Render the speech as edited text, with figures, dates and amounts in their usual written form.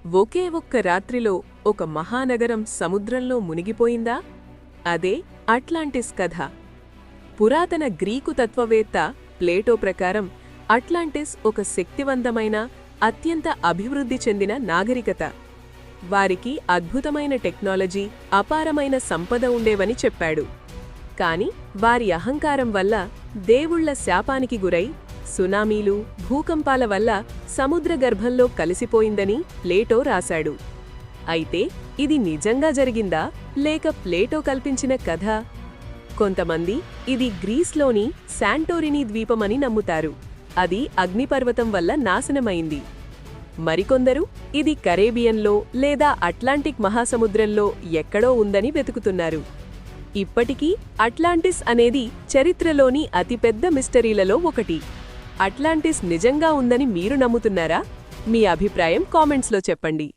ఒకే ఒక్క రాత్రిలో ఒక మహానగరం సముద్రంలో మునిగిపోయిందా? అదే అట్లాంటిస్ కథ. పురాతన గ్రీకు తత్వవేత్త ప్లేటో ప్రకారం అట్లాంటిస్ ఒక శక్తివంతమైన, అత్యంత అభివృద్ధి చెందిన నాగరికత. వారికి అద్భుతమైన టెక్నాలజీ, అపారమైన సంపద ఉండేవని చెప్పాడు. కాని వారి అహంకారం వల్ల, దేవుళ్ల శాపానికి గురై, సునామీలు, భూకంపాల వల్ల సముద్రగర్భంలో కలిసిపోయిందని ప్లేటో రాశాడు. అయితే ఇది నిజంగా జరిగిందా, లేక ప్లేటో కల్పించిన కథ? కొంతమంది ఇది గ్రీస్లోని శాంటోరినీ ద్వీపమని నమ్ముతారు. అది అగ్నిపర్వతం వల్ల నాశనమైంది. మరికొందరు ఇది కరేబియన్లో లేదా అట్లాంటిక్ మహాసముద్రంలో ఎక్కడో ఉందని వెతుకుతున్నారు. ఇప్పటికీ అట్లాంటిస్ అనేది చరిత్రలోని అతిపెద్ద మిస్టరీలలో ఒకటి. అట్లాంటిస్ నిజంగా ఉందని మీరు నమ్ముతున్నారా? మీ అభిప్రాయం కామెంట్స్లో చెప్పండి.